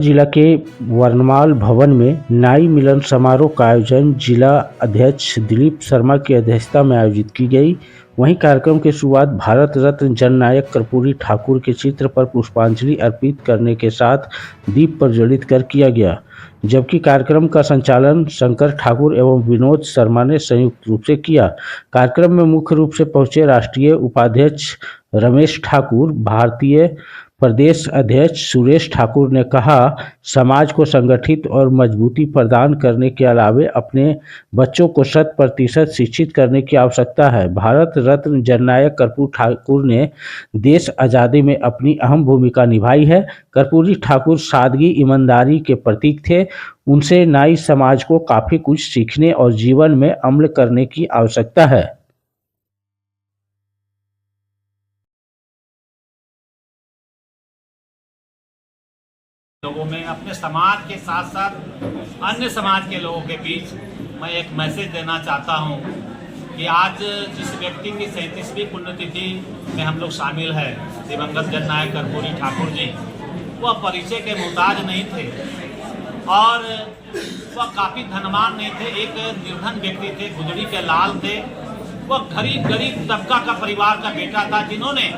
जिला के वर्णमाल भवन में नाई मिलन समारोह का आयोजन जिला अध्यक्ष दिलीप शर्मा की अध्यक्षता में आयोजित की गई। वहीं कार्यक्रम की शुरुआत भारत रत्न जननायक कर्पूरी ठाकुर के चित्र पर पुष्पांजलि अर्पित करने के साथ दीप प्रज्वलित कर किया गया, जबकि कार्यक्रम का संचालन शंकर ठाकुर एवं विनोद शर्मा ने संयुक्त रूप से किया। कार्यक्रम में मुख्य रूप से पहुंचे राष्ट्रीय उपाध्यक्ष रमेश ठाकुर, भारतीय प्रदेश अध्यक्ष सुरेश ठाकुर ने कहा, समाज को संगठित और मजबूती प्रदान करने के अलावे अपने बच्चों को 100% शिक्षित करने की आवश्यकता है। भारत रत्न जननायक कर्पूरी ठाकुर ने देश आज़ादी में अपनी अहम भूमिका निभाई है। कर्पूरी ठाकुर सादगी, ईमानदारी के प्रतीक थे। उनसे नाई समाज को काफ़ी कुछ सीखने और जीवन में अमल करने की आवश्यकता है। लोगों में, अपने समाज के साथ साथ अन्य समाज के लोगों के बीच मैं एक मैसेज देना चाहता हूं कि आज जिस व्यक्ति की 37वीं पुण्यतिथि में हम लोग शामिल है, दिवंगत जननायक कर्पूरी ठाकुर जी, वह परिचय के मोहताज नहीं थे और वह काफ़ी धनवान नहीं थे। एक निर्धन व्यक्ति थे, गुजरी के लाल थे। वह गरीब तबका का परिवार का बेटा था, जिन्होंने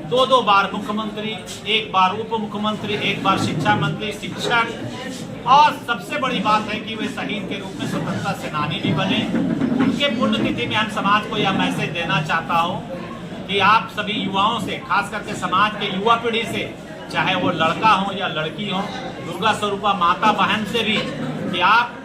दो बार मुख्यमंत्री, एक बार उप मुख्यमंत्री, एक बार शिक्षा मंत्री, शिक्षक, और सबसे बड़ी बात है कि वे शहीद के रूप में स्वतंत्रता सेनानी भी बने। उनके पुण्यतिथि में हम समाज को यह मैसेज देना चाहता हूं कि आप सभी युवाओं से, खास करके समाज के युवा पीढ़ी से, चाहे वो लड़का हो या लड़की हो, दुर्गा स्वरूपा माता बहन से भी, कि आप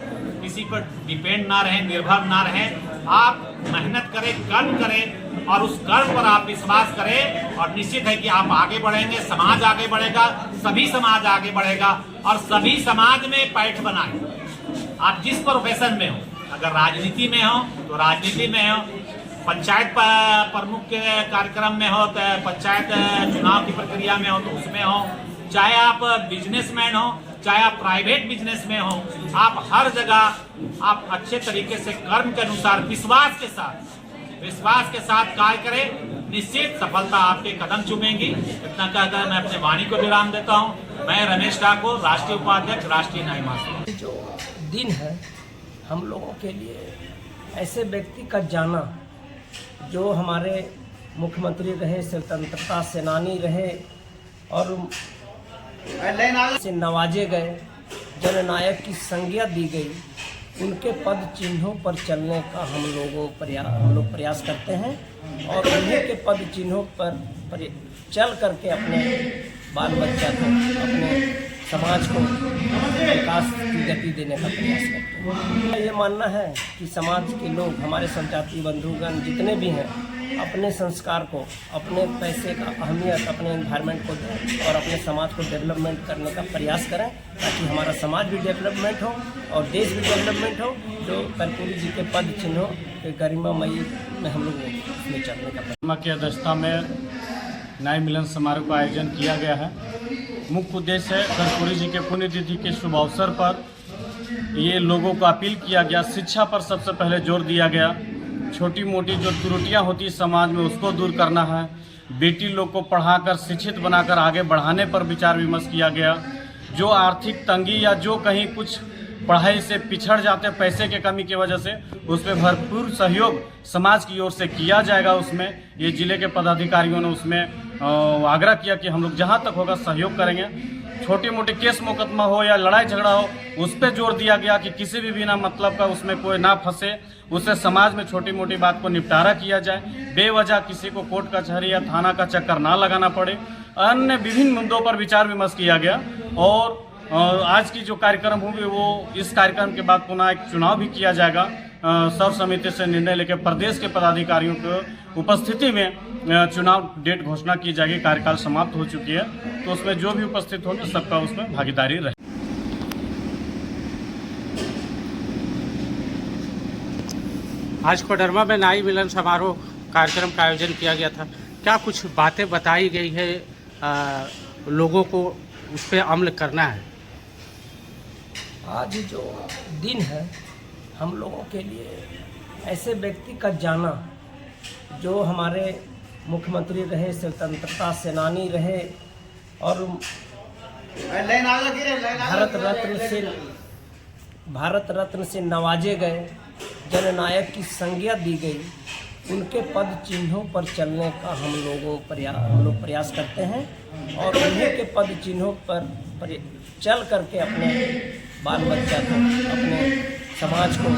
किसी पर डिपेंड ना रहें, निर्भर ना रहें। आप मेहनत करें, कर्म करें और उस कर्म पर आप विश्वास करें और निश्चित है कि आप आगे बढ़ेंगे, समाज आगे बढ़ेगा, सभी समाज आगे बढ़ेगा और सभी समाज में पैठ बनाए। आप जिस प्रोफेशन में हो, अगर राजनीति में हो तो राजनीति में हो, पंचायत प्रमुख के कार्यक्रम में हो तो पंचायत चुनाव की प्रक्रिया में हो तो उसमें हो, चाहे आप बिजनेसमैन हो, चाहे आप प्राइवेट बिजनेस में हो, आप हर जगह आप अच्छे तरीके से कर्म के अनुसार विश्वास के साथ कार्य करें, निश्चित सफलता आपके कदम चूमेगी। इतना कहकर मैं अपने वाणी को विराम देता हूं। मैं रमेश ठाकुर, राष्ट्रीय उपाध्यक्ष, राष्ट्रीय नाई महासभा। जो दिन है हम लोगों के लिए, ऐसे व्यक्ति का जाना जो हमारे मुख्यमंत्री रहे, स्वतंत्रता सेनानी रहे और से नवाजे गए, जननायक की संज्ञा दी गई, उनके पद चिन्हों पर चलने का हम लोग प्रयास करते हैं और उन्हीं के पद चिन्हों पर चल करके अपने बाल बच्चा को, अपने समाज को विकास की गति देने का प्रयास करते हैं। ये मानना है कि समाज के लोग, हमारे संचाती बंधुगण जितने भी हैं, अपने संस्कार को, अपने पैसे का अहमियत अपने एनवायरनमेंट को दें और अपने समाज को डेवलपमेंट करने का प्रयास करें, ताकि हमारा समाज भी डेवलपमेंट हो और देश भी डेवलपमेंट हो। जो कर्पूरी जी के पद चिन्हों के गरिमामयी में हम लोग उसमें चलने का की अध्यक्षता में नाई मिलन समारोह का आयोजन किया गया है। मुख्य उद्देश्य है कर्पूरी जी के पुण्यतिथि के शुभ अवसर पर ये लोगों को अपील किया गया, शिक्षा पर सबसे पहले जोर दिया गया। छोटी मोटी जो त्रुटियां होती समाज में उसको दूर करना है। बेटी लोग को पढ़ाकर शिक्षित बनाकर आगे बढ़ाने पर विचार विमर्श किया गया। जो आर्थिक तंगी या जो कहीं कुछ पढ़ाई से पिछड़ जाते पैसे के कमी की वजह से, उसमें भरपूर सहयोग समाज की ओर से किया जाएगा। उसमें ये जिले के पदाधिकारियों ने उसमें आग्रह किया कि हम लोग जहां तक होगा सहयोग करेंगे। छोटे मोटे केस मुकदमा हो या लड़ाई झगड़ा हो, उस पर जोर दिया गया कि किसी भी बिना मतलब का उसमें कोई ना फंसे, उससे समाज में छोटी मोटी बात को निपटारा किया जाए। बेवजह किसी को कोर्ट कचहरी या थाना का चक्कर ना लगाना पड़े। अन्य विभिन्न मुद्दों पर विचार विमर्श किया गया और आज की जो कार्यक्रम होंगे वो इस कार्यक्रम के बाद पुनः एक चुनाव भी किया जाएगा। सर्व समिति से निर्णय लेकर प्रदेश के पदाधिकारियों की उपस्थिति में चुनाव डेट घोषणा की जाएगी। कार्यकाल समाप्त हो चुकी है, तो उसमें जो भी उपस्थित होंगे सबका उसमें भागीदारी रहे। आज कोडरमा में नाई मिलन समारोह कार्यक्रम का आयोजन किया गया था। क्या कुछ बातें बताई गई है लोगों को उस पर अमल करना है? आज जो दिन है हम लोगों के लिए, ऐसे व्यक्ति का जाना जो हमारे मुख्यमंत्री रहे, स्वतंत्रता सेनानी रहे और भारत रत्न से नवाजे गए, जननायक की संज्ञा दी गई, उनके पद चिन्हों पर चलने का हम लोग प्रयास करते हैं और उन्हीं के पद चिन्हों पर चल करके अपने बाल बच्चा को, अपने समाज को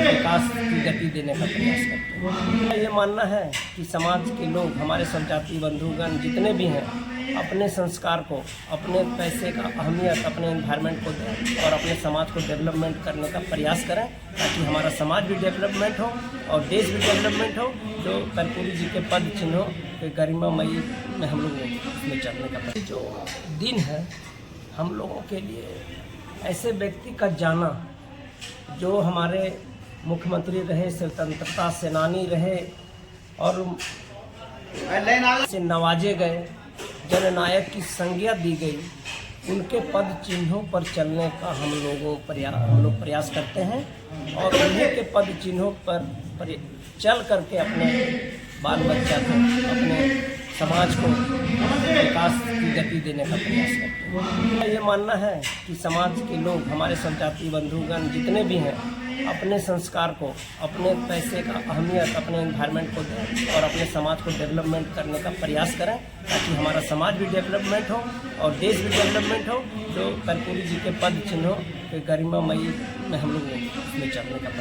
विकास की गति देने का प्रयास करते हैं। मेरा ये मानना है कि समाज के लोग, हमारे सब जाति बंधुगण जितने भी हैं, अपने संस्कार को, अपने पैसे का अहमियत अपने एनवायरनमेंट को दें और अपने समाज को डेवलपमेंट करने का प्रयास करें, ताकि हमारा समाज भी डेवलपमेंट हो और देश भी डेवलपमेंट हो। जो कर्पूरी जी के पद चिन्हों के गरिमामयी में हम लोग उसमें चलने का जो दिन है, हम लोगों के लिए ऐसे व्यक्ति का जाना जो हमारे मुख्यमंत्री रहे, स्वतंत्रता सेनानी रहे और से नवाजे गए, जननायक की संज्ञा दी गई, उनके पद चिन्हों पर चलने का हम लोग प्रयास करते हैं और उन्हीं के पद चिन्हों पर चल करके अपने बाल बच्चा को, अपने समाज को विकास की गति देने का प्रयास करते हैं। मेरा ये मानना है कि समाज के लोग, हमारे सब जाति बंधुगण जितने भी हैं, अपने संस्कार को, अपने पैसे का अहमियत अपने एनवायरनमेंट को दें और अपने समाज को डेवलपमेंट करने का प्रयास करें, ताकि हमारा समाज भी डेवलपमेंट हो और देश भी डेवलपमेंट हो। जो कर्पूरी जी के पद चिन्हों के गरिमामयी में हम लोग उसमें चलने का